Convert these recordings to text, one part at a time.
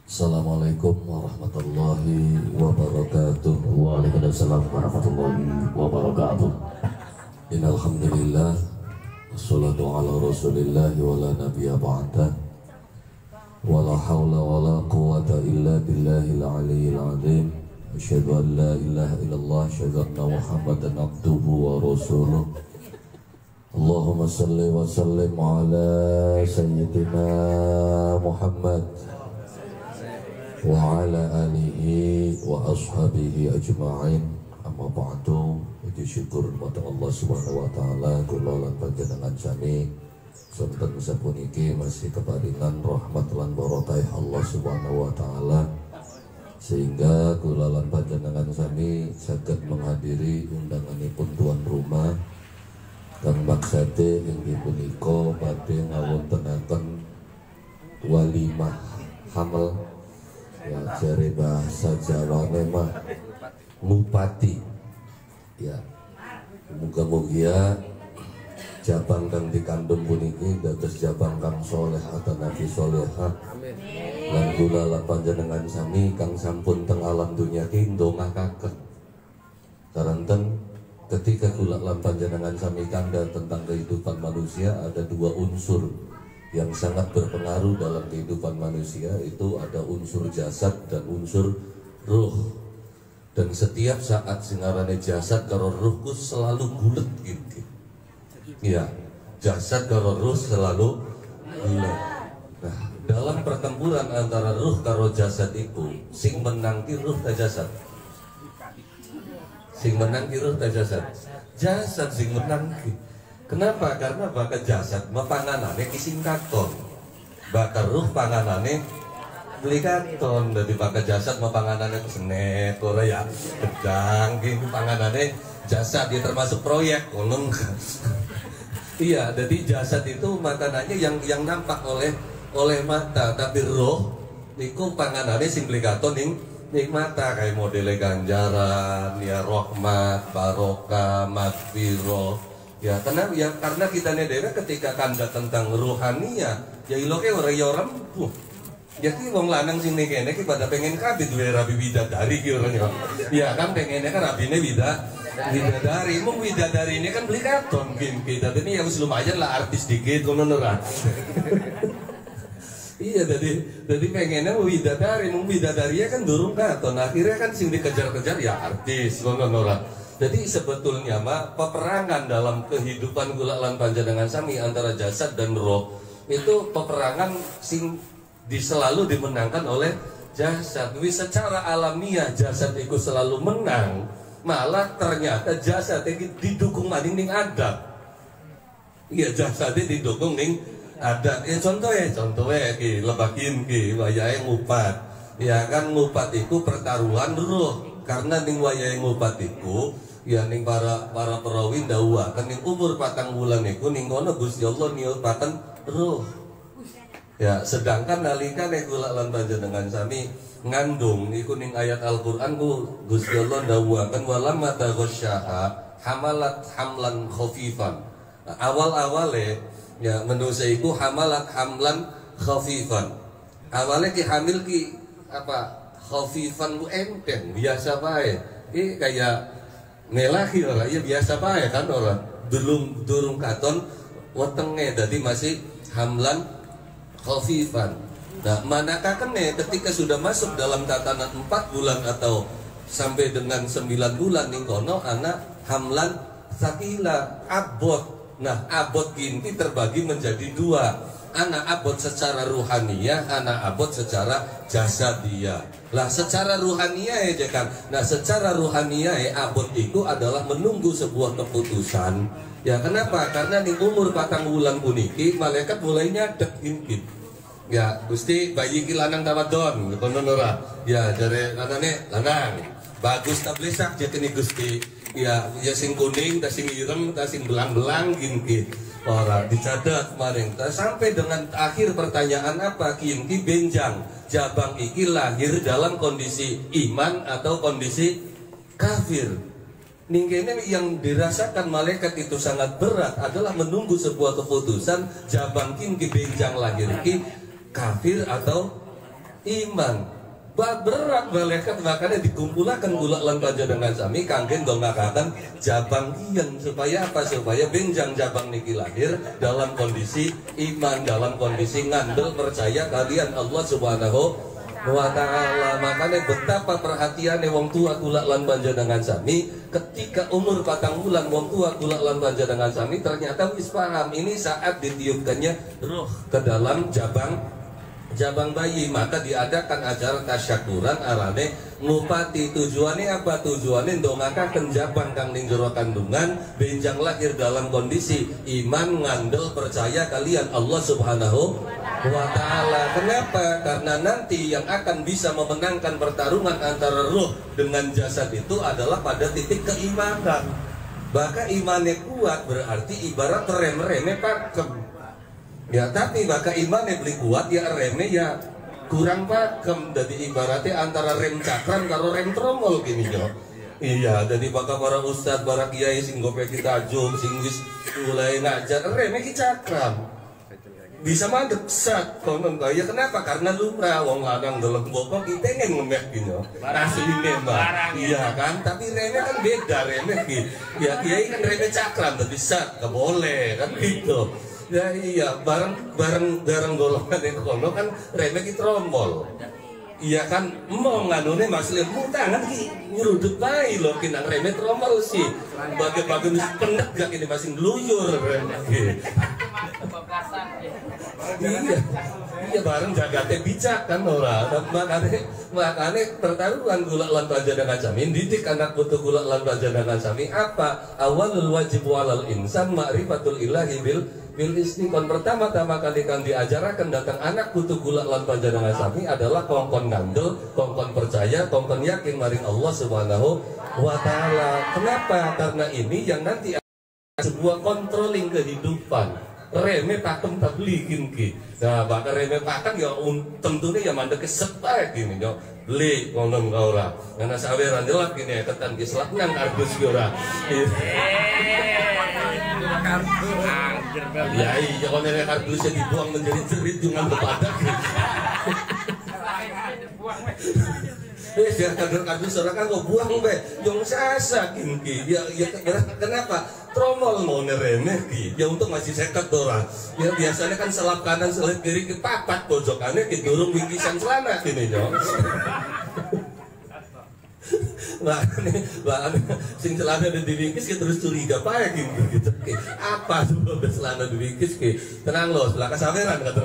Assalamualaikum warahmatullahi wabarakatuh. Waalaikumsalam warahmatullahi wabarakatuh. Innal hamdalillah wassalatu ala rasulillah wala nabiyya ba'da. Wala haula wala quwwata illa billahil aliyyil azim. Asyhadu an la ilaha illallah, asyhadu anna Muhammadan abduhu wa rasuluh. Allahumma salli wa sallim ala sayyidina Muhammad wa ala alihi wa ashabihi ajma'in. Amma ba'du. Puji syukur kepada Allah Subhanahu wa taala kula lan panjenengan sami sonten sapuniki masih keparingan rahmat lan barokah Allah Subhanahu wa taala sehingga kula lan panjenengan sami saged menghadiri undanganipun tuan rumah kang maksate inggih punika badhe ngawontenaken walimah hamel. Ya, jare bahasa Jawane mah ngupati. Ya, muga-mugia jabang kang dikandung puniki dados jabang kang soleh atau nabi solehah. Lan kula lan panjenengan sami kang sampun teng alam dunya ki ndongakaken. Karanten ketika kula lan panjenengan sami kanda tentang kehidupan manusia ada dua unsur yang sangat berpengaruh dalam kehidupan manusia, itu ada unsur jasad dan unsur ruh. Dan setiap saat singarane jasad karo ruhku selalu bulet gitu. Iya, jasad karo ruh selalu bulet. Nah, dalam pertempuran antara ruh karo jasad itu, sing menang ki ruh ta jasad? Sing menang ki ruh ta jasad? Jasad sing menang ki. Kenapa? Karena bakal jasad panganane kising katon, bakal ruh panganane beli katon. Dari bakal jasad panganane kesenet, ora ya gedang, gitu panganane jasad dia termasuk proyek, kolong. Iya, jadi jasad itu makanannya yang nampak oleh mata, tapi roh niku panganane sing beli katon ning mata kayak modele ganjaran, ya rahmat, barokah, magfirah. Ya karena kita dewe ketika kanda tentang ruhania ya iloke ora ya rempuh. Ya ki wong lanang sing kene ki pada pengen kabeh duwe rabi widadari ki ora ya. Ya kan pengennya kan rabine widadari. Mung widadari ini kan beli katon kita. Ini ya wis lumayan lah artis dikit ngono ora. Iya jadi pengennya widadari, mung widadari kan durung katon. Akhirnya kan sing dikejar-kejar ya artis ngono ora. Jadi sebetulnya mah peperangan dalam kehidupan kula lan panjenengan sami antara jasad dan roh itu peperangan sing selalu dimenangkan oleh jasad. Wis secara alamiah jasad itu selalu menang, malah ternyata jasad itu didukung maning ning adat. Iya, jasadnya didukung ning adat. Ya contohnya ki lebakin ki wayahe ngupat. Ya kan ngupat itu pertaruhan roh. Karena ning wayahe ngupat iku ya ning para perawi ndawuh kan ning umur 4 bulan niku ning kono Gusti Allah niupaken roh. Ya sedangkan nalika nek kula lan panjenengan sami ngandung niku ning ayat Al-Qur'an ku Gusti Allah ndawuhaken walamma taghasyaha hamalat hamlan khafifan. Nah, awal-awale ya manusia iku hamalat hamlan khafifan. Awale ki hamil ki apa? Khafifan ku enteng biasa bae. Iki kayak ngelahi ora ya biasa bae kan ora durung katon wetenge dadi masih hamlan khafifan. Nah, manakah kene ketika sudah masuk dalam tatanan 4 bulan atau sampai dengan 9 bulan ning kono anak hamlan sakila abot. Nah, abot ini terbagi menjadi 2. Anak abot secara ruhaniyah, anak abot secara jasadiyah. Lah secara ruhaniyah ya kan. Nah secara ruhaniyah abot itu adalah menunggu sebuah keputusan. Ya kenapa? Karena di umur 4 bulan puniki malaikat mulai nyadek impin. Ya Gusti bayi ki lanang tawadon, kono ora. Ya jare lanane lanang. Bagus ta blesak jetene Gusti. Ya sing kuning, ta sing ireng, ta sing belang-belang gini. Orang dicatat kemarin sampai dengan akhir pertanyaan apa ki benjang jabang iki lahir dalam kondisi iman atau kondisi kafir. Ningkene yang dirasakan malaikat itu sangat berat adalah menunggu sebuah keputusan jabang ki benjang lahir ki kafir atau iman. Berat malaikat makanya dikumpulakan gula lan panjenengan sami kangge ndongakaken jabang yen supaya apa? Supaya benjang jabang niki lahir dalam kondisi iman, dalam kondisi ngandel percaya kalian Allah Subhanahu wa ta'ala. Makanya betapa perhatiannya wong tua kula lan panjenengan sami ketika umur 4 bulan wong tua kula lan panjenengan sami ternyata wis paham ini saat ditiupkannya ruh ke dalam jabang bayi, maka diadakan acara tasyakuran arane ngupati. Tujuannya apa? Tujuannya ndongakaken jabang kang ning jero kandungan benjang lahir dalam kondisi iman ngandel percaya kalian Allah Subhanahu wa ta'ala. Kenapa? Karena nanti yang akan bisa memenangkan pertarungan antara ruh dengan jasad itu adalah pada titik keimanan. Maka imannya kuat berarti ibarat rem-remnya pakem. Ya tapi maka imannya beli kuat ya remnya ya kurang pakem. Jadi ibaratnya antara rem cakram karo rem tromol gini yo. Iya, jadi maka para ustad, para kiai sing gope kita jum sing wis mulai ngajar remnya ki cakram. Bisa mandek sat konon kaya kenapa? Karena lumrah wong lanang delok bokok ki pengen ngemek gini yo. Asline mah. Iya kan, tapi remnya kan beda remnya ki. Ya kiai kan remnya cakram tapi sat enggak boleh kan gitu. Ya iya, bareng golongan yang kono kan remnya ki trombol. Iya kan, mau nganune maksudnya mu tangan ki nyurudut bae lho ki nang remnya trombol sih. Bagi-bagi mesti pendek gak ini masih ngluyur remnya ki. Iya bareng jagate bijak kan ora. Makane pertaruhan gula lan panjenengan sami didik anak putu gula lan panjenengan sami apa? Awalul wajib walal insan ma'rifatul ilahi bil istiqon. Pertama-tama kali kan diajarakan datang anak putu gula lan panjenengan sami adalah kongkon ngandel, kongkon percaya, kongkon yakin maring Allah Subhanahu wa ta'ala. Kenapa? Karena ini yang nanti sebuah controlling kehidupan. Remeh pakem tak belikin ki. Nah, bakal remeh pakem ya tentunya ya mandek kesepak gini yo. Beli ngono ora. Karena saweran jelek gini ketan ki selak nang kardus ki ora. Ya iya kalau nek kardusnya dibuang menjadi jerit dengan kepadak. Ya kardus orang kan kok buang be, yang sasa kinki. Ya kenapa? Tromol mau neremeh ki. Ya untuk masih sekat orang. Ya biasanya kan selap kanan selap kiri ke papat pojokannya ki durung bingkisan celana gini yo. Lah sing celana dibingkis ki terus curiga pae gitu. Apa coba celana dibingkis ki? Tenang loh, sebelah kasaweran kata.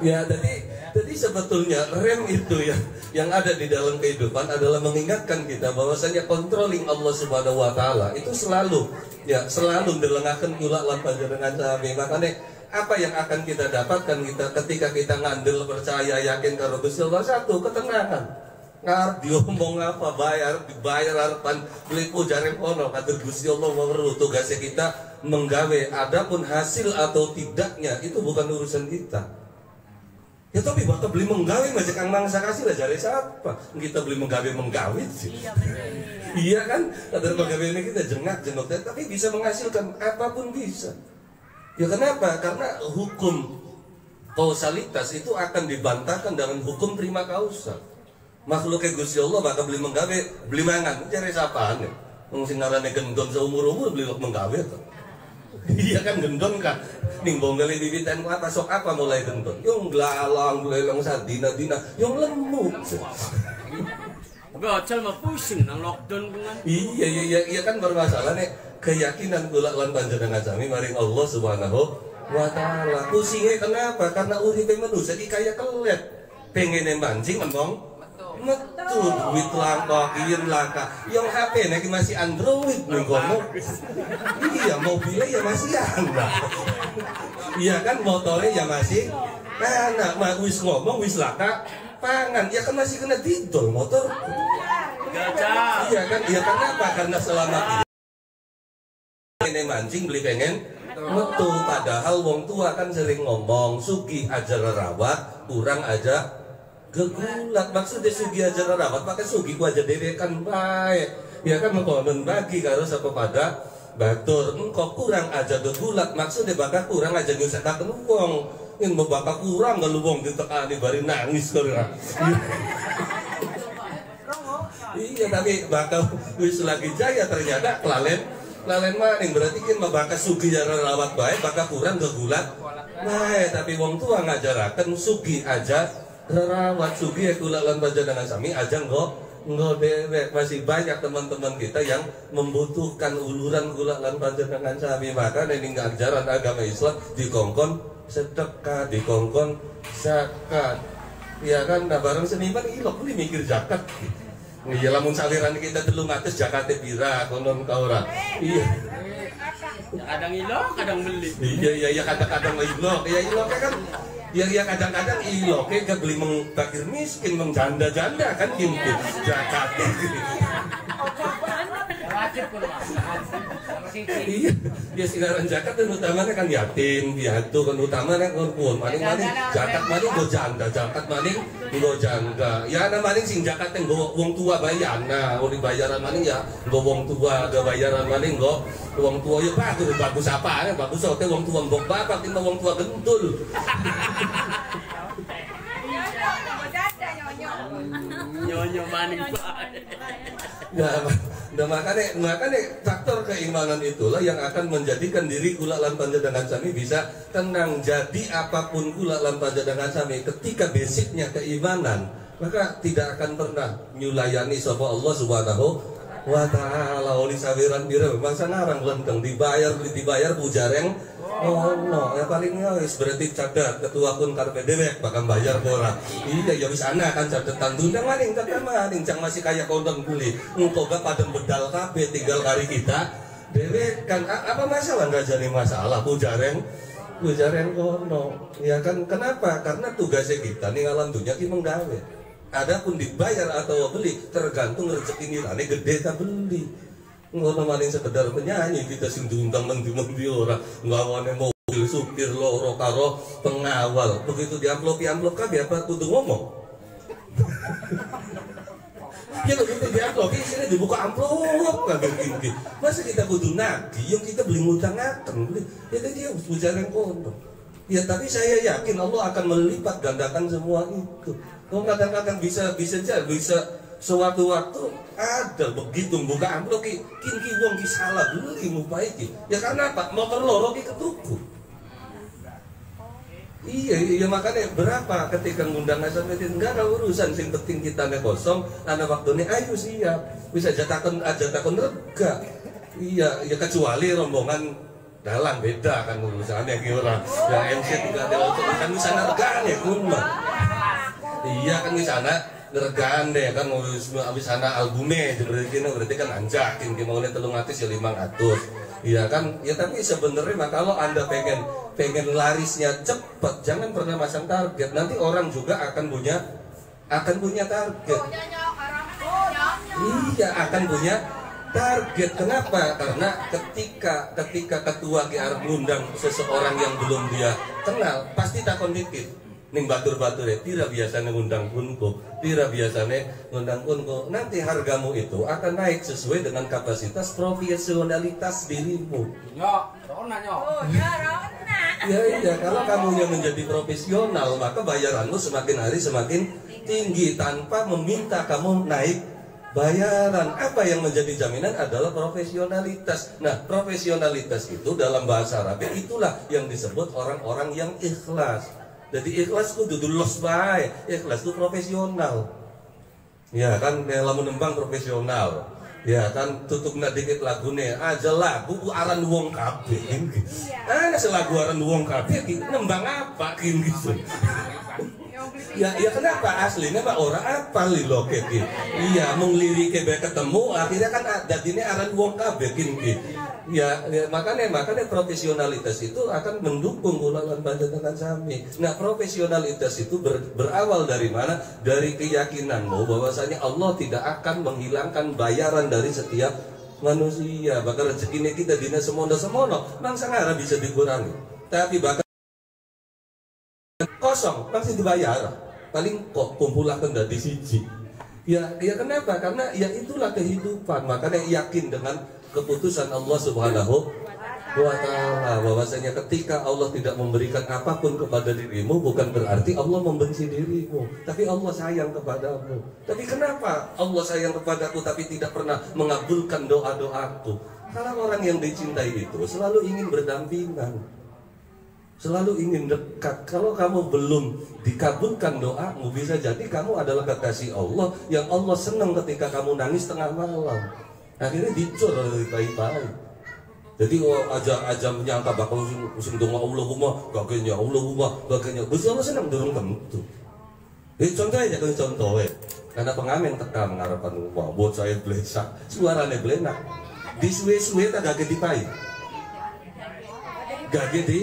Ya jadi sebetulnya rem itu ya yang ada di dalam kehidupan adalah mengingatkan kita bahwasanya controlling Allah Subhanahu wa ta'ala itu selalu dilengaken kula lan panjenengan sami. Makanya apa yang akan kita dapatkan ketika kita ngandel percaya yakin karo Gusti Allah? Satu, ketenangan. Ngarep diomong apa dibayar harapan beli pujare kono kader Gusti Allah weruh tugasnya kita menggawe. Adapun hasil atau tidaknya itu bukan urusan kita. Ya tapi bakal beli menggawe macam kang mangsa kasih lah jare siapa? Kita beli menggawe sih. Iya kan? Kadar menggawe ini kita jengak tapi bisa menghasilkan apapun bisa. Ya kenapa? Karena hukum kausalitas itu akan dibantahkan dengan hukum prima kausa. Makhluk kayak Gusti Allah bakal beli menggawe, beli mangan jare siapa nih? Wong sing ngarane gendon seumur-umur beli menggawe tuh. Iya kan gendon kan ning bonggali bibitan apa sok apa mulai gendon yung glalang glelong sa dina-dina yung lemu gocel mah pusing nang lockdown kan. Iya kan bermasalah nih keyakinan kula lan panjenengan sami maring Allah Subhanahu wa ta'ala. Pusingnya kenapa? Karena uripe manusia iki kaya kelet pengen mancing ngomong metu duit langka kieu langka yang HP nek masih Android ngono. Iya mobilnya ya masih Anda. Iya kan motornya ya masih anak mah wis ngomong wis laka pangan ya kan masih kena didol motor. Iya kan kenapa? Karena selama ini mancing beli pengen metu padahal wong tua kan sering ngomong sugih aja rawat kurang aja gegulat. Maksudnya sugi aja rawat pakai sugi ku aja dewe kan baik ya kan mengkonon bagi karo sapa pada batur engkau kurang aja gegulat maksudnya bakal kurang aja nyusahkaken wong ingin membakar kurang kalau wong ditekani bari nangis kira. Iya tapi bakal wis lagi jaya ternyata kelalen maning berarti kan membakar sugi jaran rawat baik bakal kurang kegulat. Nah, tapi wong tua ngajaraken sugi aja rawat sugi kula lan panjenengan sami aja nggak dewek. Masih banyak teman-teman kita yang membutuhkan uluran kula lan panjenengan sami. Maka ini ajaran agama Islam dikongkon sedekah, dikongkon zakat. Ya kan, nah bareng seniman ilok beli mikir zakat. Iya lamun saliran kita dulu ngates jakate pira konon ka ora. Iya. Kadang ilok, kadang beli. Iya kadang-kadang ilok. Ya ilok kan ya kadang-kadang ilok ke beli mengbakir miskin, mengjanda-janda kan gitu. Jakate. Wajib kulo. Iya, ya sekarang zakat kan utamanya kan yatim, piatu kan utamanya kan pun maning-maning zakat maning go janda, zakat maning go janda. Ya ana maning sing zakat teh go wong tua bayarna, ori bayaran maning ya go wong tua, go bayaran maning go wong tua ya bagus apa ya bagus ote wong tua mbok bapak timbang wong tua gentul. Nyonyo maning Nah, makanya faktor keimanan itulah yang akan menjadikan diri kula lan panjenengan sami bisa tenang. Jadi apapun kula lan panjenengan sami ketika basicnya keimanan, maka tidak akan pernah nyulayani sapa Allah Subhanahu wa taala. Oli sawiran pira memang sangarang lenteng dibayar pujareng. Oh no, ya palingnya wis berarti cadat ketua kun karpe dewek bakal bayar ora. Iya ya wis ana kan cadetan tundang maning cang masih kaya kondang beli. Engko gak padang bedal kabeh tinggal kari kita. Dewek kan apa masalah enggak jadi masalah pujareng kono. Ya kan kenapa? Karena tugasnya kita ning alam dunya ki menggawe. Adapun dibayar atau beli tergantung rezeki nilane gede ta beli. Ngono maling sekedar penyanyi kita sing diundang nang di ora ngawane mobil supir loro karo pengawal begitu diamplop kabeh apa kudu ngomong. Ya begitu diamplop ini dibuka amplop kabeh gini. Masa kita kudu nagih yang kita beli ngutang ngaten beli. Ya dia bicara kono. Ya tapi saya yakin Allah akan melipat gandakan semua itu. Kok kadang-kadang bisa sewaktu-waktu ada begitu buka amplop ki wong ki salah beli ngupai ki. Ya karena apa? Motor loro ki ketuku. Iya makanya berapa ketika ngundang asal meeting enggak ada urusan sing penting kita nek kosong ana waktune ayo siap. Bisa jatakan rega. Iya kecuali rombongan dalang beda kan urusannya ki ora. Ya MC tidak ada kan bisa regane kun mah. Iya kan di sana ngergaan deh kan habis anak albumnya berarti kan anjakin dia maunya 300 ya 500. Iya kan ya tapi sebenarnya mah kalau Anda pengen larisnya cepat jangan pernah masang target, nanti orang juga akan punya target. Iya akan punya target. Kenapa? Karena ketika ketua GR ngundang seseorang yang belum dia kenal pasti takon dikit ning batur-batur ya, tira biasanya ngundang kunko, nanti hargamu itu akan naik sesuai dengan kapasitas profesionalitas dirimu. Ya, kalau kamu yang menjadi profesional, maka bayaranmu semakin hari semakin tinggi tanpa meminta kamu naik bayaran. Apa yang menjadi jaminan adalah profesionalitas. Nah, profesionalitas itu dalam bahasa Arab itulah yang disebut orang-orang yang ikhlas. Jadi ikhlas itu dudu los bae, ikhlas itu profesional. Ya kan lamun nembang profesional. Ya kan tutupna dikit lagune aja lagu aran wong kabeh. Ana selagu aran wong kabeh nembang apa gitu. Ya kenapa aslinya Pak ora apa lho keki. Iya mung lirike bae ketemu akhirnya kan dadine aran wong kabeh ki. Ya makanya profesionalitas itu akan mendukung ulangan panjenengan sami. Nah, profesionalitas itu berawal dari mana? Dari keyakinanmu bahwasanya Allah tidak akan menghilangkan bayaran dari setiap manusia. Bakal rezeki kita dina semono-semono, mangsa ngara bisa dikurangi. Tapi bakal kosong pasti dibayar. Paling kok kumpulaken dadi siji. Ya kenapa? Karena ya itulah kehidupan. Makanya yakin dengan keputusan Allah Subhanahu wa ta'ala bahwasanya ketika Allah tidak memberikan apapun kepada dirimu bukan berarti Allah membenci dirimu, tapi Allah sayang kepadamu. Tapi kenapa Allah sayang kepadaku tapi tidak pernah mengabulkan doa-doaku? Karena orang yang dicintai itu selalu ingin berdampingan, selalu ingin dekat. Kalau kamu belum dikabulkan doamu, bisa jadi kamu adalah kekasih Allah yang Allah senang ketika kamu nangis tengah malam. Akhirnya dicur oleh baik-baik. Jadi aja menyangka bakal musim donga Allahumma gagenya Allahumma gagenya. Gusti Allah senang durung tentu. Contohnya kan contohnya. Karena pengamen tekan ngarapan wah buat saya blesak, suarane blenak. Di suwe-suwe tak gage dipai. Gage di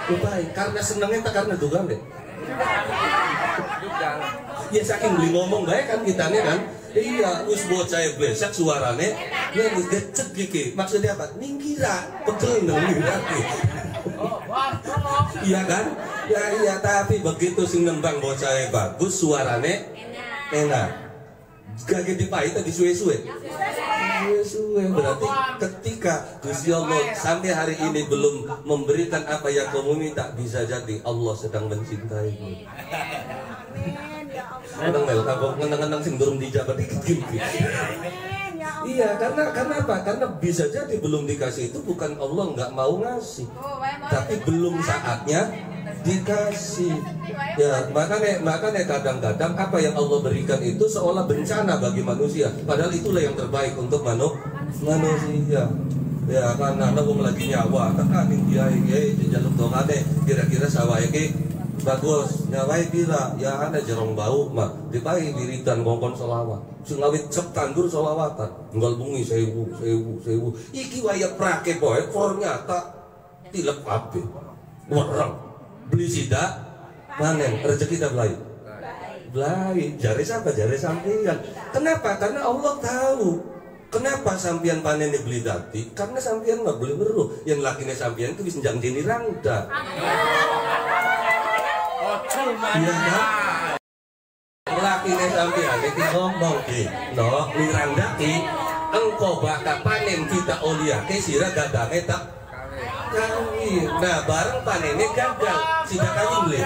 upai karena senangnya tak karena dugaan deh. Ya saking beli ngomong baik kan kitanya kan. Iya, wis bocah blesak suarane yen wis gecek iki. Maksudnya apa? Ninggira, pegel ninggira. Iya kan? Ya iya, tapi begitu sing nembang bocah bagus suarane enak. Gage dipai tadi suwe-suwe. Suwe-suwe berarti ketika Gusti Allah sampai hari ini belum memberikan apa yang kamu minta, bisa jadi Allah sedang mencintaimu. Ngeneng kampung ngeneng sing durung dijabat dikit. Iya, karena apa? Karena bisa jadi belum dikasih itu bukan Allah nggak mau ngasih, tapi belum saatnya dikasih. Ya, makanya kadang-kadang apa yang Allah berikan itu seolah bencana bagi manusia, padahal itulah yang terbaik untuk manusia. Ya, karena wong lagi nyawa, tekanin dia iki jaluk dongane, kira-kira sawah iki bagus, nyawai kira ya ada jerong bau mah dipai wiridan ngongkon selawat sing ngawit cep tandur selawatan nggal bungi sewu iki waya prake boy ternyata tilep ape orang beli sida panen rezeki dah belai jare siapa jare sampean. Kenapa? Karena Allah tahu kenapa sampean panen beli dati, karena sampean nggak boleh beru yang lakinya sampean itu bisa jangan dini rangda. Iya kan? Lakine sampean iki ngomong ki, no liranda ki engko bakal panen kita oliake sira gadange tak kawin. Nah, bareng panennya gagal, sida kawin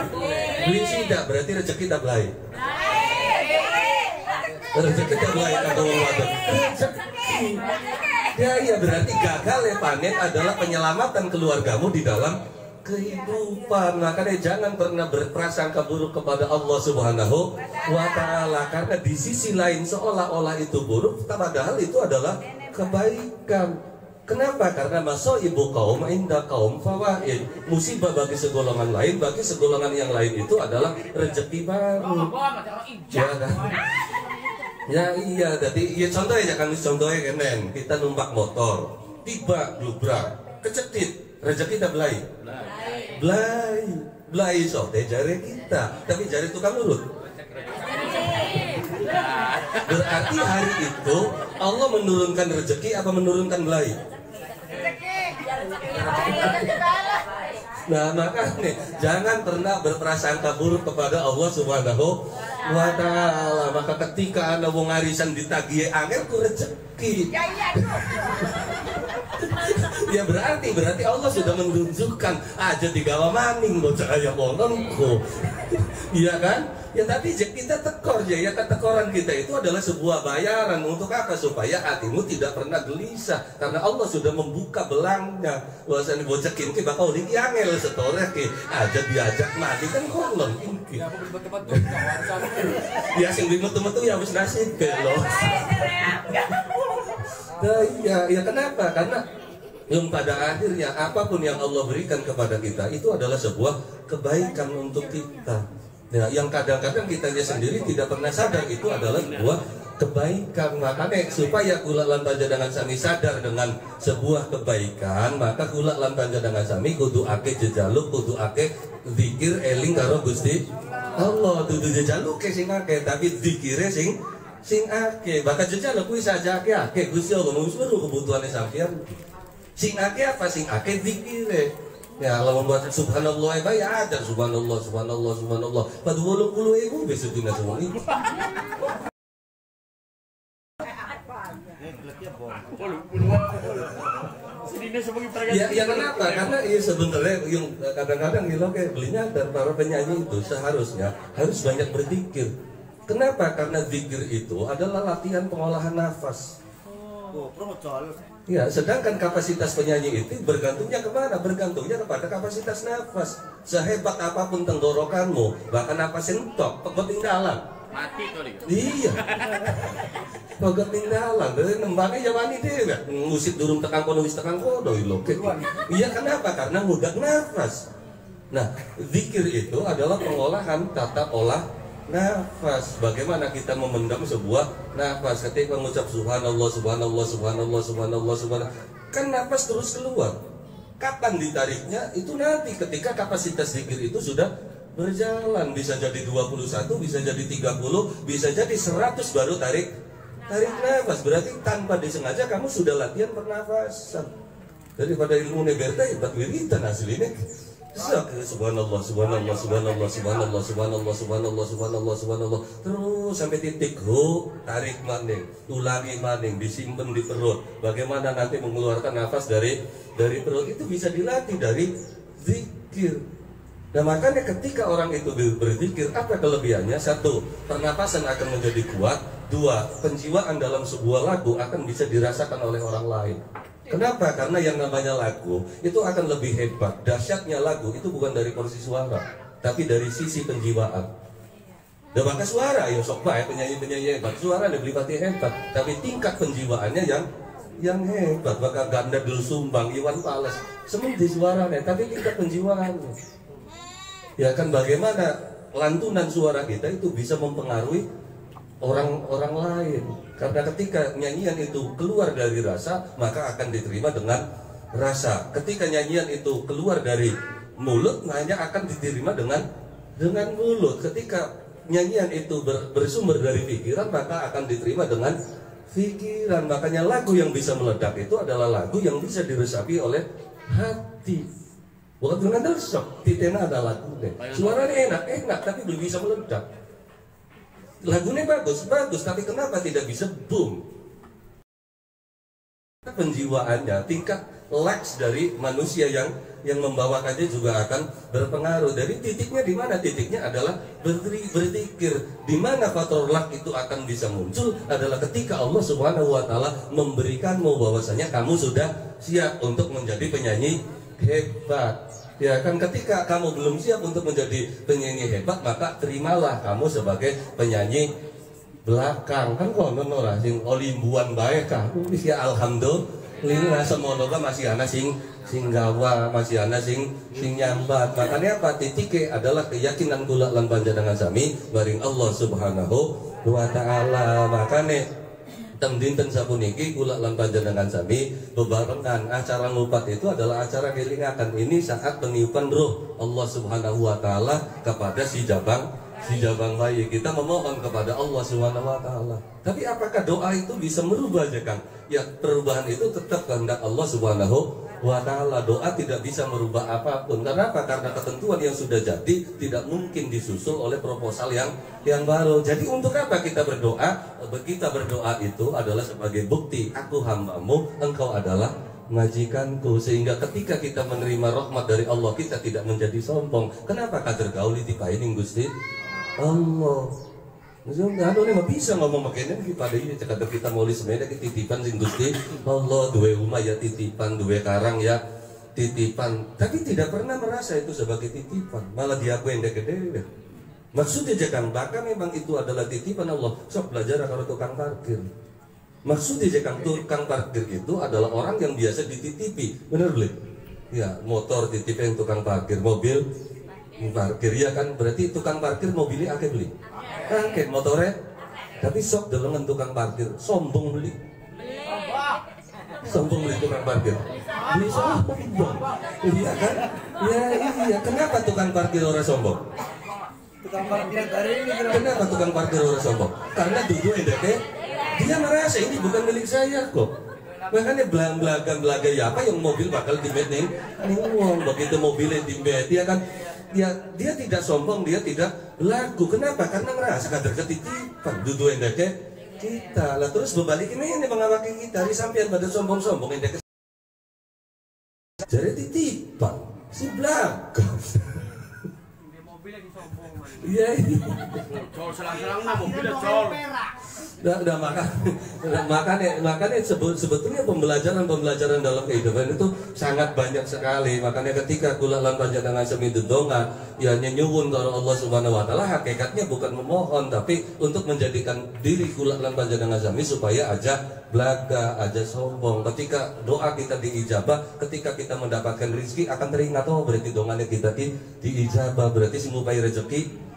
beli sida berarti rezeki tak belai. Rezeki tak belai atau wadah. Ya iya berarti gagal ya panen adalah penyelamatan keluargamu di dalam kehidupan. Makanya jangan pernah berprasangka buruk kepada Allah Subhanahu wa Ta'ala, karena di sisi lain seolah-olah itu buruk, padahal itu adalah kebaikan. Kenapa? Karena masaibu kaum inda kaum fawaid. Musibah bagi segolongan lain, bagi segolongan yang lain itu adalah rezeki baru. Ya kan? Ya iya, jadi ya contohnya kan contohnya kenen kita numpak motor, tiba blubrak, kecetit, rezeki kita belai. Belai so teh jari kita, tapi jari tukang urut. Berarti hari itu Allah menurunkan rezeki apa menurunkan belai? Nah makanya jangan pernah berprasangka buruk kepada Allah Subhanahu wa Ta'ala. Maka ketika anda wong arisan ditagih angel ku rezeki, ya berarti Allah sudah menunjukkan aja digawa maning bocah kaya kononku. Iya kan? Ya tapi kita tekor ya ketekoran kita itu adalah sebuah bayaran untuk apa? Supaya hatimu tidak pernah gelisah, karena Allah sudah membuka belangnya. Bahwasanya bocah kinki bakal iki angel setore ki aja diajak mati kan kolon kinki. Ya sing metu-metu ya wis nasib lo. Nah, ya kenapa? Karena yang pada akhirnya apapun yang Allah berikan kepada kita itu adalah sebuah kebaikan untuk kita. Ya, yang kadang-kadang kita sendiri tidak pernah sadar itu adalah sebuah kebaikan. Makanya supaya kula lan panjenengan sami sadar dengan sebuah kebaikan, maka kula lan panjenengan sami kudu ake jejaluk, kudu ake zikir eling karo Gusti Allah. Kudu jejaluk ke sing ake, tapi zikire sing ake. Bakal jejaluk kuwi saja ake Gusti Allah mung seluruh kebutuhane sampeyan. Sing ake apa? Sing ake zikire. Ya kalau membuat subhanallah ya ada subhanallah. Pada 80.000 besok dina semua ini. ini sebagai Ya kenapa? Karena ya sebenarnya yang kadang-kadang gitu kayak belinya dan para penyanyi itu seharusnya harus banyak berzikir. Kenapa? Karena zikir itu adalah latihan pengolahan nafas. Ya, sedangkan kapasitas penyanyi itu bergantungnya kemana? Bergantungnya kepada kapasitas nafas. Sehebat apapun tenggorokanmu, bahkan napas entok, pegot tinggalan. Mati tuh dia. Iya. Pegot tinggalan. Dari nembangnya ya wani deh, ngusip durung tekan kono wis tekan kono lho. Iya, kenapa? Karena mudah nafas. Nah, zikir itu adalah pengolahan tata olah nafas. Bagaimana kita memendam sebuah nafas ketika mengucap subhanallah subhanallah subhanallah subhanallah subhanallah, kan nafas terus keluar. Kapan ditariknya? Itu nanti ketika kapasitas zikir itu sudah berjalan, bisa jadi 21, bisa jadi 30, bisa jadi 100 baru tarik nafas. Berarti tanpa disengaja kamu sudah latihan pernafasan. Daripada ilmu neberta hebat wiritan aslinya. Subhanallah, subhanallah, subhanallah, subhanallah, subhanallah, subhanallah, subhanallah, subhanallah, terus sampai titik ho, tarik maning, ulangi maning, disimpan di perut. Bagaimana nanti mengeluarkan nafas dari perut itu bisa dilatih dari zikir. Nah makanya ketika orang itu berzikir, apa kelebihannya? Satu, pernapasan akan menjadi kuat. Dua, penjiwaan dalam sebuah lagu akan bisa dirasakan oleh orang lain. Kenapa? Karena yang namanya lagu itu akan lebih hebat. Dahsyatnya lagu itu bukan dari porsi suara, tapi dari sisi penjiwaan. Dan maka suara, ya sok baik penyanyi-penyanyi hebat, suara lebih pati hebat, tapi tingkat penjiwaannya yang hebat. Maka Ganda Dul Sumbang, Iwan Fals, semuanya suaranya, tapi tingkat penjiwaannya. Ya kan, bagaimana lantunan suara kita itu bisa mempengaruhi orang lain. Karena ketika nyanyian itu keluar dari rasa, maka akan diterima dengan rasa. Ketika nyanyian itu keluar dari mulut, hanya akan diterima dengan mulut. Ketika nyanyian itu bersumber dari pikiran, maka akan diterima dengan pikiran. Makanya lagu yang bisa meledak itu adalah lagu yang bisa diresapi oleh hati. Bukan dengan desok. Titena ada lagunya. Suaranya enak, tapi belum bisa meledak. Lagunya bagus, tapi kenapa tidak bisa boom? Penjiwaannya, tingkat leks dari manusia yang membawakannya juga akan berpengaruh. Dari titiknya di mana? Titiknya adalah berzikir. Di mana faktor lak itu akan bisa muncul adalah ketika Allah Subhanahu wa taala memberikanmu bahwasanya kamu sudah siap untuk menjadi penyanyi hebat. Ya kan, ketika kamu belum siap untuk menjadi penyanyi hebat, maka terimalah kamu sebagai penyanyi belakang. Kan konon ora sing olimbuan bae ka. Wis ya alhamdulillah semono masih ana sing gawa, masih ana sing nyambat. Makanya apa? Titike adalah keyakinan kula lan panjenengan sami maring Allah Subhanahu wa taala. Makane teng dinten sapuniki kula lan panjenengan sami bebarengan acara ngupat itu adalah acara kelingakan. Ini saat peniupan ruh Allah Subhanahu wa taala kepada si jabang bayi. Kita memohon kepada Allah Subhanahu wa taala. Tapi apakah doa itu bisa merubah aja Kang? Ya, perubahan itu tetap kehendak Allah Subhanahu wa ta'ala. Doa tidak bisa merubah apapun. Kenapa? Karena ketentuan yang sudah jadi tidak mungkin disusul oleh proposal yang baru. Jadi untuk apa kita berdoa? Kita berdoa itu adalah sebagai bukti aku hambamu, engkau adalah majikanku. Sehingga ketika kita menerima rahmat dari Allah, kita tidak menjadi sombong. Kenapa? Kader gauli dipainin Gusti Allah. Anu nih bisa ngomong makanya pada ini cekap kita moli semuanya titipan sing Gusti Allah, dua rumah ya titipan, dua karang ya titipan. Tapi tidak pernah merasa itu sebagai titipan, malah diakui yang gede. Maksudnya jangan bahkan memang itu adalah titipan Allah. Sok belajar kalau tukang parkir. Maksudnya jangan tukang parkir itu adalah orang yang biasa dititipi, bener boleh? Ya motor titipin tukang parkir, mobil parkir ya kan, berarti tukang parkir mobilnya akeh beli. Angket motornya, tapi sok dalam tukang parkir sombong beli tukang parkir, beli sombong, iya kan? Ya iya, kenapa tukang parkir orang sombong? Kenapa tukang parkir orang sombong? Karena duduk endeknya, dia merasa ini bukan milik saya kok. Makanya belaga ya apa yang mobil bakal dimet nih uang, begitu mobilnya dimet dia kan. Dia tidak sombong, dia tidak lagu. Kenapa? Karena merasa kader ketitipan duduk endeknya kita lah. Terus berbalik ini mengawaki kita di sampean pada sombong-sombong endeknya Jadi titipan si belakang. Iya. Col selang-selang mah mobilnya col. Udah makanya sebetulnya pembelajaran dalam kehidupan itu sangat banyak sekali. Makanya ketika kula lan panjenengan sami dedonga ya nyuwun karo Allah Subhanahu wa taala, hakikatnya bukan memohon tapi untuk menjadikan diri kula lan panjenengan sami supaya aja belaga, aja sombong. Ketika doa kita diijabah, ketika kita mendapatkan rezeki akan teringat, oh berarti donganya kita diijabah, berarti semupai rezeki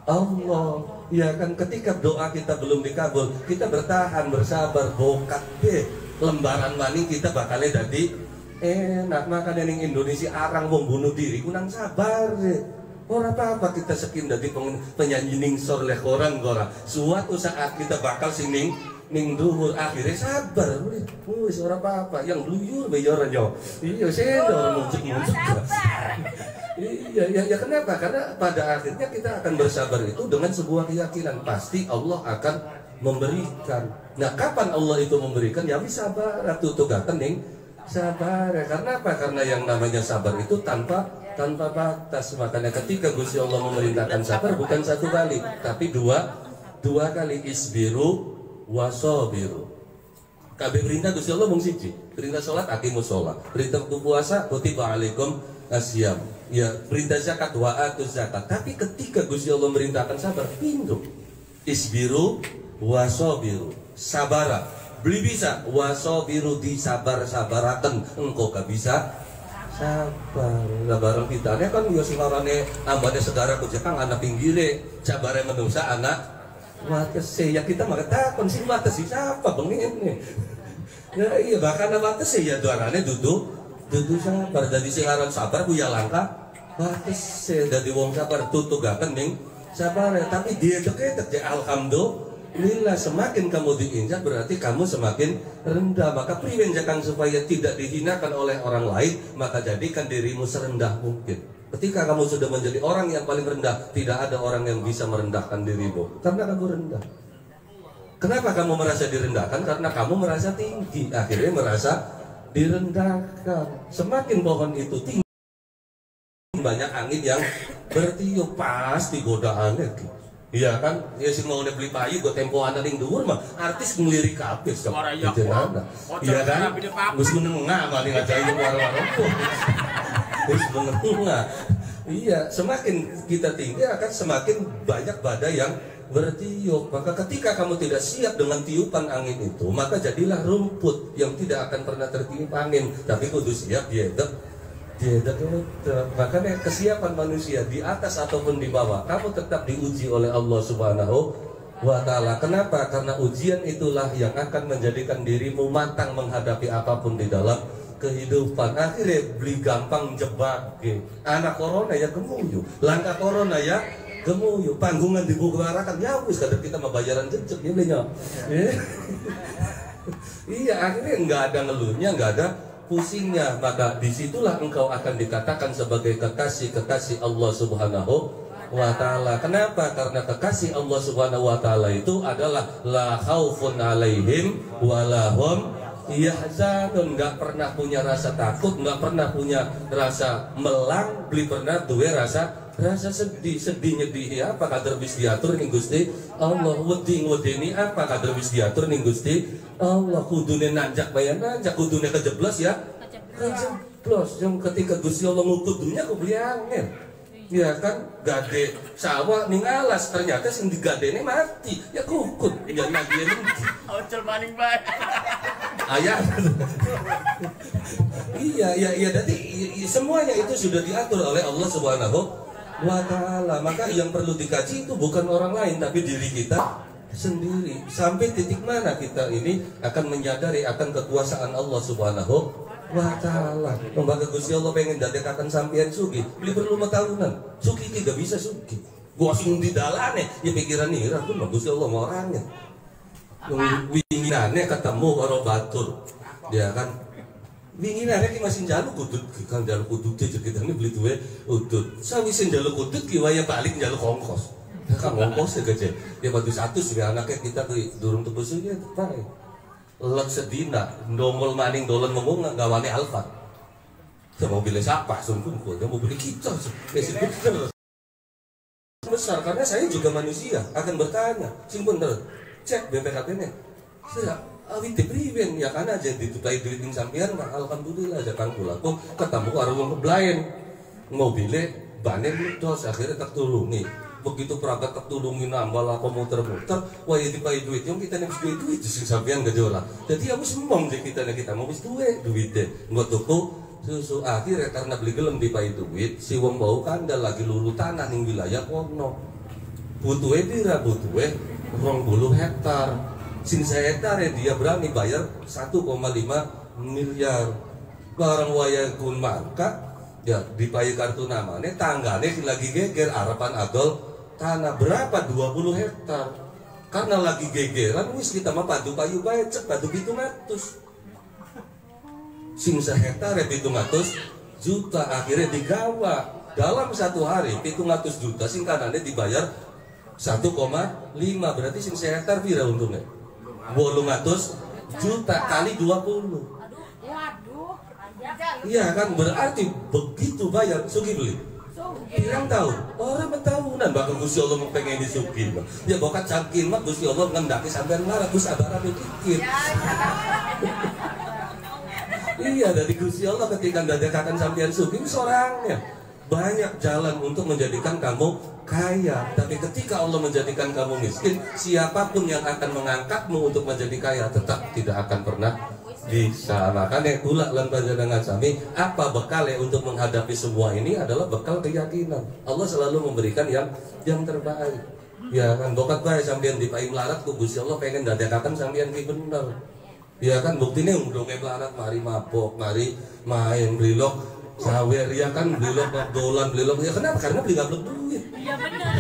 Allah. Ya kan, ketika doa kita belum dikabul, kita bertahan, bersabar, bokat deh lembaran maning kita bakalnya jadi enak. Makanya ning Indonesia arang wong bunuh diri kunang sabar deh. Ora apa-apa kita sekin dari penyanyi ning sor leh orang gora. Suatu saat kita bakal sing ning duhur, akhirnya sabar. Wis ora apa-apa, yang luyur bayoran yo. Iya sedor muncul-muncul. Iya, ya kenapa? Karena pada akhirnya kita akan bersabar itu dengan sebuah keyakinan pasti Allah akan memberikan. Nah, kapan Allah itu memberikan? Ya bisa sabar, tuh gatening sabar. Karena apa? Karena yang namanya sabar itu tanpa batas. Makanya ketika Gusti Allah memerintahkan sabar bukan satu kali, tapi dua kali. Isbiru wasobiru. Kabeh perintah Gusti Allah mung siji. Perintah salat aqimus shalah. Perintah puasa kutiba alaikum asyam. Ya, perintah zakat wa atuz zakat. Tapi ketika Gusti Allah merintahkan sabar, pindho. Isbiru wasobiru. Sabara. Beli bisa wasobiru disabar-sabaraken. Engkau gak bisa sabar. Lah bareng pitane kan yo sing arane ambane segara kujekang anak pinggire, sabare menungsa anak watese. Ya kita mah takon sing watesi siapa bengene. Ya iya bahkan watese ya duarane dudu sabar. Dadi sing aran sabar ku ya langka watese. Dadi wong sabar tutugaken ning sabar. Tapi dia deket ya alhamdulillah. Semakin kamu diinjak berarti kamu semakin rendah. Maka priwenjakan supaya tidak dihinakan oleh orang lain, maka jadikan dirimu serendah mungkin. Ketika kamu sudah menjadi orang yang paling rendah, tidak ada orang yang bisa merendahkan dirimu karena kamu rendah. Kenapa kamu merasa direndahkan? Karena kamu merasa tinggi, akhirnya merasa direndahkan. Semakin pohon itu tinggi, banyak angin yang bertiup, pasti godaannya. Iya kan, ya sih mau beli payu gue tempo anak ring dhuwur mah artis ngelirik kabeh sok. Itu nada. Iya kan? Gus menengah maling aja itu warna-warna. Gus menengah. Iya, semakin kita tinggi akan semakin banyak badai yang bertiup. Maka ketika kamu tidak siap dengan tiupan angin itu, maka jadilah rumput yang tidak akan pernah tertiup angin. Tapi kudu siap diedek. Makanya kesiapan manusia di atas ataupun di bawah, kamu tetap diuji oleh Allah Subhanahu wa ta'ala. Kenapa? Karena ujian itulah yang akan menjadikan dirimu matang menghadapi apapun di dalam kehidupan. Akhirnya beli gampang jebak. Anak corona ya gemuyu, langkah corona ya gemuyu, panggungan dibubarkan ya wis kadang kita membayaran jejak ya belinya. Iya, akhirnya nggak ada ngeluhnya, nggak ada pusingnya. Maka disitulah engkau akan dikatakan sebagai kekasih Allah Subhanahu wa ta'ala. Kenapa? Karena kekasih Allah Subhanahu wa ta'ala itu adalah la khaufun alaihim walahum yahzanun. Nggak pernah punya rasa takut, nggak pernah punya rasa melang, beli pernah duwe rasa sedih nyedih apa kadar bis diatur ning Gusti Allah. Wedi apa kadar bis diatur ning Gusti Allah. Kudune nanjak bayan nanjak, kudune kejeblos ya kejeblos. Yang ketika Gusti Allah ngukut dunia aku beli angin. Ya kan, gade sawah ning alas, ternyata sing digadene mati. Ya kukut, ya nagiene iki. Ocel maning bae. Ayah. Iya, jadi semuanya itu sudah diatur oleh Allah Subhanahu wa ta'ala. Maka yang perlu dikaji itu bukan orang lain tapi diri kita sendiri. Sampai titik mana kita ini akan menyadari akan kekuasaan Allah Subhanahu wa ta'ala. Lembaga Gusti Allah pengen dadekakan sampean sugi, beli perlu 5 tahunan. Sugi tidak bisa sugi. Gua sing di dalane ya pikiran nih, aku mah Gusti Allah mau orangnya. Winginane ketemu karo batur. Ya kan? Winginane ki masih njaluk kudut, kan njaluk kudut jekitane beli duwe udut. Sawise njaluk kudut ki waya balik njaluk ongkos. Kan ongkos gede. Ya batu 100 ya anaknya kita ki durung tebus ya tepai. Let sedina ndomol maning dolen ngomong gawane alfat. mobilnya siapa? Sungguh mobil kita. Bener besar karena saya juga manusia akan bertanya. Sing bener cek BPKB-nya. Saya awit priwen ya karena aja ditutai duit ning sampean mah alhamdulillah aja kang kula kok ketemu karo wong keblaen. Mobilnya bannya meledos akhirnya tertulungi. Begitu perangkat tertulungi nambah lah muter-muter wah ya dipakai duit yang kita nih duit sing sampean gejolak. Jadi aku semong je kita mau wis duitnya nggak tuku susu akhirnya karena beli gelem dipakai duit si wong bau kanda lagi lulu tanah ning wilayah kono butuhe pira butuhe 20 hektar sing hektar ya dia berani bayar 1,5 miliar barang waya kun mangka ya dipakai kartu namanya tanggane lagi geger harapan adol tanah berapa 20 hektar karena lagi gegeran wis kita mah padu payu bae cek padu 700 sing hektar 700 juta akhirnya digawa dalam satu hari 700 juta sing kanannya dibayar 1,5 berarti sing hektar pira untungnya 800 juta kali 20 iya kan berarti begitu bayar sugi beli pirang tahun orang betahunan bakal Gusti Allah pengen disugi ya bokat cangkin mah Gusti Allah ngendaki sampean marah Gus sabar dikit iya dari Gusti Allah ketika ndadekaken sampean sugih sorangnya banyak jalan untuk menjadikan kamu kaya tapi ketika Allah menjadikan kamu miskin siapapun yang akan mengangkatmu untuk menjadi kaya tetap tidak akan pernah bisa makanya kula lan panjenengan sami apa bekalnya untuk menghadapi semua ini adalah bekal keyakinan Allah selalu memberikan yang terbaik ya kan bokat bae sampean dipai melarat ku Gusti Allah pengen ndadekaken sampean ki bener ya kan buktinya undungnya melarat mari mabok mari main brilok sawer ya kan brilok dolan brilok ya kenapa karena beli gablek duit iya benar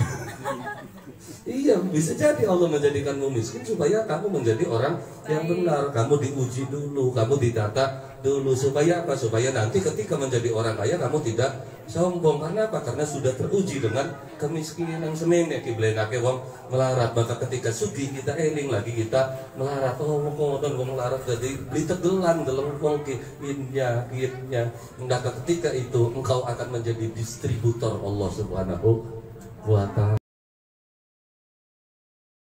iya bisa jadi Allah menjadikanmu miskin supaya kamu menjadi orang yang benar kamu diuji dulu kamu didata dulu supaya apa supaya nanti ketika menjadi orang kaya kamu tidak sombong karena apa karena sudah teruji dengan kemiskinan semene kiblenake wong melarat maka ketika sugih kita eling lagi kita melarat wong melarat jadi ditegelan dalam wong kitnya maka ketika itu engkau akan menjadi distributor Allah Subhanahu wa taala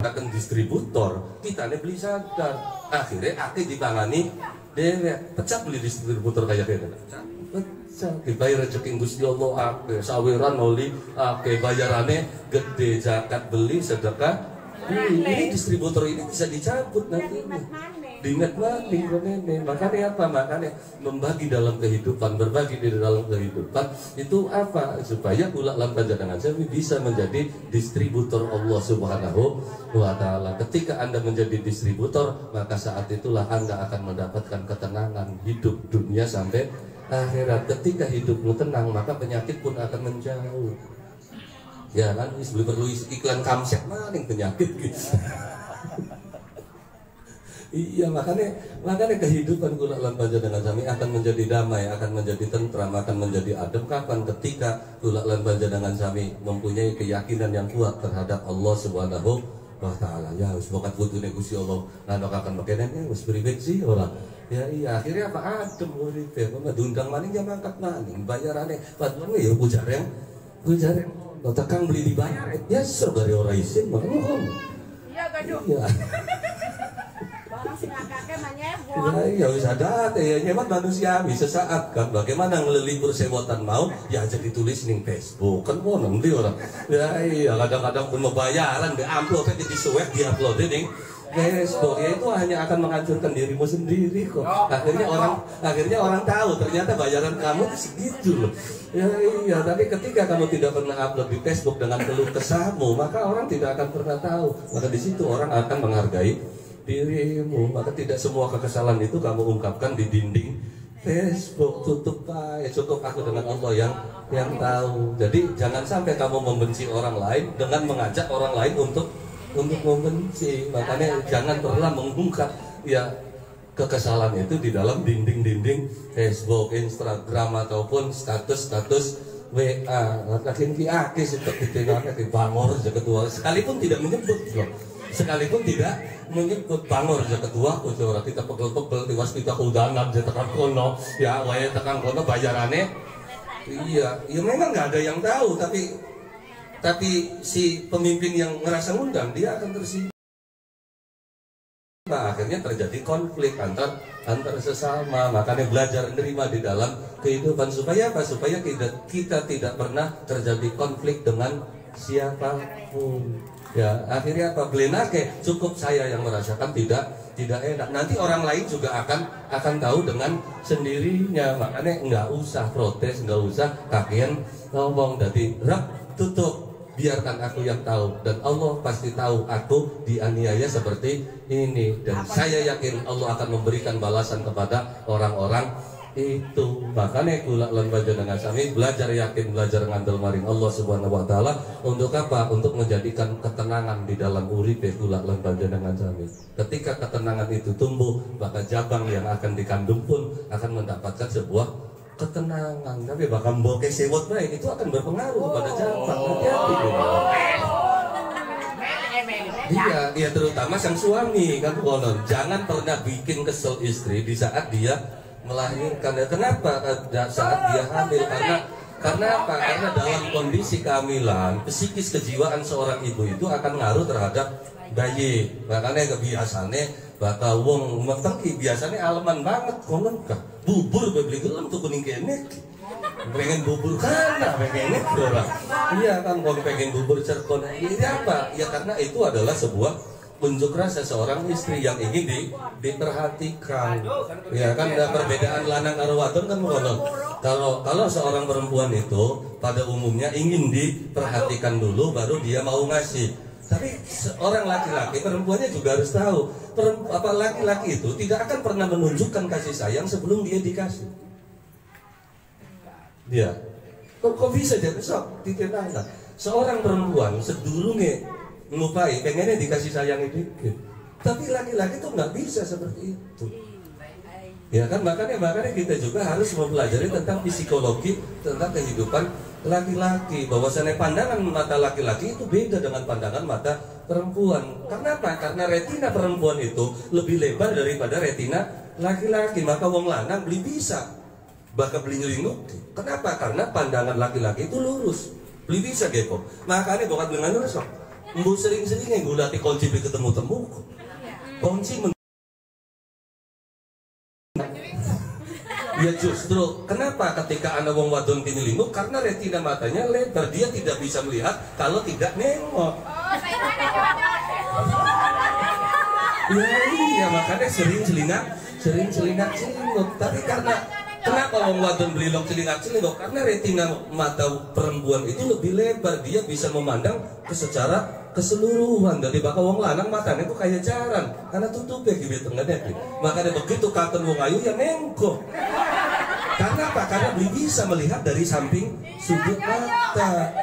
akan distributor kita beli sadar akhirnya akhirnya ditangani dewek pecah beli distributor kayak gitu pecah dibayar rezeki Gusti Allah akeh saweran oli akeh bayarannya gede zakat beli sedekah ini distributor ini bisa dicabut nanti diingat maning makanya apa makanya membagi dalam kehidupan berbagi di dalam kehidupan itu apa supaya pula lan panjenengan sami bisa menjadi distributor Allah Subhanahu wa taala ketika Anda menjadi distributor maka saat itulah Anda akan mendapatkan ketenangan hidup dunia sampai akhirat ketika hidupmu tenang maka penyakit pun akan menjauh ya kan perlu iklan kamset maning penyakit gitu iya makanya kehidupan kula lan panjenengan sami akan menjadi damai, akan menjadi tentram, akan menjadi adem kapan ketika kula lan panjenengan sami mempunyai keyakinan yang kuat terhadap Allah Subhanahu wa taala. Ya wis bokat putune Gusti Allah lan akan makene wis pribet sih ora. Ya iya akhirnya apa adem uripe, kok diundang maning ya mangkat maning bayarane padahal ya bujareng. Tekan beli dibayar ya dari ora isin mah. Iya gaduh. Iya. Ya wis ada ya nyemat manusiawi sesaat kan bagaimana ngelilipur sewotan mau ya aja ditulis ning Facebook kan mau nanti orang ya iya kadang-kadang pun membayaran di amplop jadi swag di upload ning Facebook ya itu hanya akan menghancurkan dirimu sendiri kok akhirnya orang tahu ternyata bayaran kamu itu segitu loh ya iya tapi ketika kamu tidak pernah upload di Facebook dengan keluh kesahmu maka orang tidak akan pernah tahu maka di situ orang akan menghargai dirimu maka tidak semua kekesalan itu kamu ungkapkan di dinding Facebook tutup ya cukup aku dengan Allah yang tahu jadi jangan sampai kamu membenci orang lain dengan mengajak orang lain untuk membenci makanya jangan pernah mengungkap ya kekesalan itu di dalam dinding-dinding Facebook, Instagram ataupun status WA. Lakin ki akeh sing ditinggalke di bangor ketua sekalipun tidak menyebut loh. sekalipun tidak menyebut bangor aja ketua ora kita pegel-pegel tiwas kita kudanan je tekan kono ya wae tekan kono bayarane iya ya memang nggak ada yang tahu tapi si pemimpin yang ngerasa ngundang dia akan tersinggung. Nah, akhirnya terjadi konflik antar sesama. Makanya belajar menerima di dalam kehidupan supaya apa? Supaya kita tidak pernah terjadi konflik dengan siapapun. Ya, akhirnya apa? Belenake cukup saya yang merasakan tidak enak. Nanti orang lain juga akan tahu dengan sendirinya. Makanya nggak usah protes, nggak usah kakian ngomong. Jadi rak tutup. Biarkan aku yang tahu dan Allah pasti tahu aku dianiaya seperti ini dan saya yakin Allah akan memberikan balasan kepada orang-orang itu. Makanya kula lan panjenengan sami belajar yakin, belajar ngandel maring Allah Subhanahu wa taala untuk apa? Untuk menjadikan ketenangan di dalam uripe kula lan panjenengan sami. Ketika ketenangan itu tumbuh, maka jabang yang akan dikandung pun akan mendapatkan sebuah ketenangan. Tapi bakal bokeh sewot baik itu akan berpengaruh pada jabang. Hati-hati. Iya terutama sang suami kan konon. Jangan pernah bikin kesel istri di saat dia melahirkan. Kenapa? Saat dia hamil karena apa? Karena dalam kondisi kehamilan, psikis kejiwaan seorang ibu itu akan ngaruh terhadap bayi. Makanya kebiasaannya bakal wong metengki biasanya aleman banget konon kah bubur beli gelem tuh kuning kene pengen bubur kana pengen orang iya kan kalau pengen bubur cerkon ini apa ya karena itu adalah sebuah unjuk rasa seorang istri yang ingin diperhatikan ya kan ada perbedaan lanang karo wadon kan konon kalau seorang perempuan itu pada umumnya ingin diperhatikan dulu baru dia mau ngasih. Tapi seorang laki-laki, perempuannya juga harus tahu laki-laki itu tidak akan pernah menunjukkan kasih sayang sebelum dia dikasih. Dia kok bisa jadi sok ditenangkan. Seorang perempuan sedulunge ngelupai pengennya dikasih sayang dikit. Tapi laki-laki itu nggak bisa seperti itu. Ya kan makanya kita juga harus mempelajari tentang psikologi, tentang kehidupan laki-laki, bahwasannya pandangan mata laki-laki itu beda dengan pandangan mata perempuan. Karena apa? Karena retina perempuan itu lebih lebar daripada retina laki-laki. Maka wong lanang beli bisa, bakal beli nyelinguk. Kenapa? Karena pandangan laki-laki itu lurus, beli bisa gepo. Makanya bukan dengan lurus kok. Mbu sering-sering yang gulati kunci ketemu temu. Kunci ya justru kenapa ketika anak wong wadon tinilinguk karena retina matanya lebar dia tidak bisa melihat kalau tidak nengok. Ya iya makanya sering celingak tapi karena kenapa wong wadon belilong celingak karena retina mata perempuan itu lebih lebar dia bisa memandang secara keseluruhan dari bakal wong lanang matanya itu kayak jarang karena tutupnya gitu tengahnya makanya begitu katen wong ayu yang nengko. Karena apa? Karena beli bisa melihat dari samping sudut mata.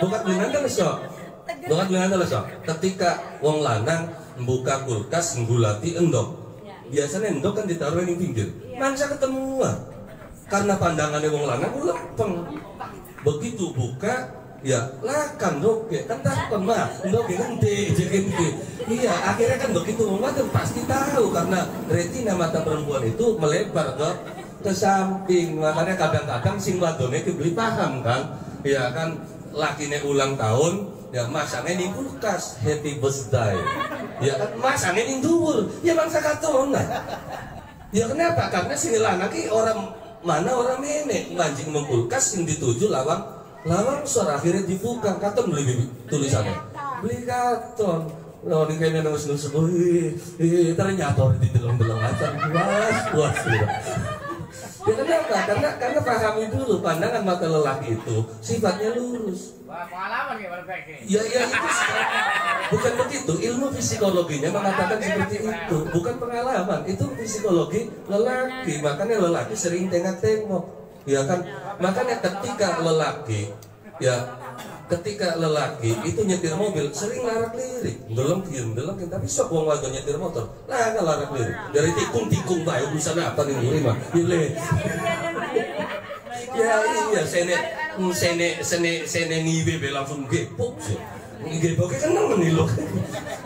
Bukan dengan lesok. Ketika wong lanang membuka kulkas nggulati endok. Biasanya endok kan ditaruh di pinggir. Mangsa ketemu. Karena pandangannya wong lanang lempeng. Begitu buka ya lakan dok ya kan takon mah endok gede. Iya akhirnya kan begitu wong lanang pasti tahu karena retina mata perempuan itu melebar ke samping. Makanya kadang-kadang sing wadone itu beli paham kan ya kan lakine ulang tahun ya masangnya ning kulkas happy birthday ya kan masangnya ning dhuwur ya bangsa katon ya kenapa? Karena sing lanang ki orang mana orang nenek ngancing mengkulkas sing dituju lawang suara akhirnya dibuka katon beli tulisannya beli katon lo ning kene nus-nus ternyata di delong-delong acan puas ya kenapa? Karena pahami dulu pandangan mata lelaki itu sifatnya lurus. Pengalaman ya Pak. Ya itu bukan begitu. Ilmu psikologinya mengatakan seperti itu. Bukan pengalaman, itu psikologi lelaki. Makanya lelaki sering tengok-tengok. Ya kan? Makanya ketika lelaki itu nyetir mobil sering larak-lirik, deleng tapi sok wong wadon nyetir motor lah nggak larak-lirik dari tikung bae urusan apa nih muri mah ile ya iya sene ngibe langsung gepok sih Geboknya kan nemen nih loh.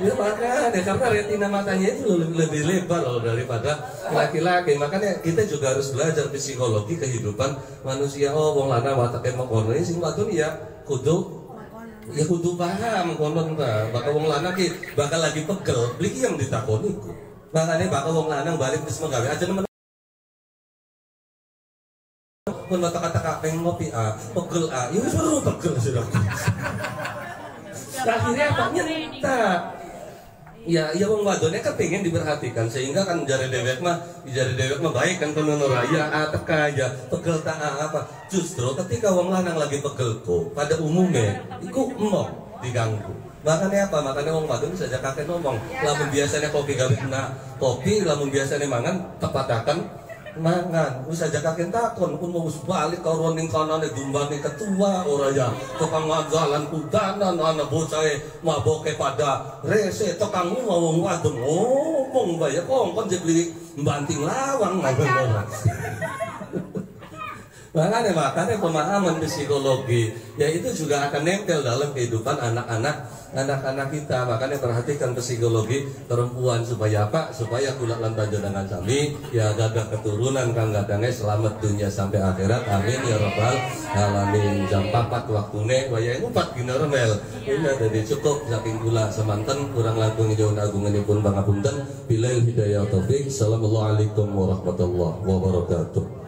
Ya makanya karena retina matanya itu lebih lebar loh daripada laki-laki. Makanya kita juga harus belajar psikologi kehidupan manusia. Oh, wong lanang watake mengkono sing wadon ya kudu paham konon ta. Bakal wong lanang ki bakal lagi pegel, beli yang ditakoni ku. Makanya bakal wong lanang balik wis menggawe aja nemen. Pun kata-kata pengen ngopi pegel ya wis pegel sudah. Akhirnya apa nyentak. Ya wong wadone kan pengen diperhatikan sehingga kan jari dewek mah baik kan kono raya teka ya pegel tak apa. Justru ketika wong lanang lagi pegel kok pada umumnya iku emong diganggu. Makanya apa? Makanya wong wadon saja kakek ngomong, lamun biasanya kopi gawe kopi, lamun biasanya mangan tepatakan mangan. Wis aja kakek takon pun mau balik karo ning kanane dumbane ketua ora ya. Tukang ngajalan kudanan ana bocahe maboke pada rese tukang wong wadon ngomong bae kongkon beli banting lawang ngono. Makanya pemahaman psikologi ya itu juga akan nempel dalam kehidupan anak-anak kita. Makanya perhatikan psikologi perempuan supaya apa? Supaya kula lan panjenengan sami ya gadah keturunan kang gadange selamat dunia sampai akhirat. Amin ya rabbal alamin. Jam 4 waktune waya 4 ginormel. Ini dadi cukup saking kula semanten kurang langkung nyuwun agunganipun pangapunten. Billahi hidayah taufik. Assalamualaikum warahmatullahi wabarakatuh.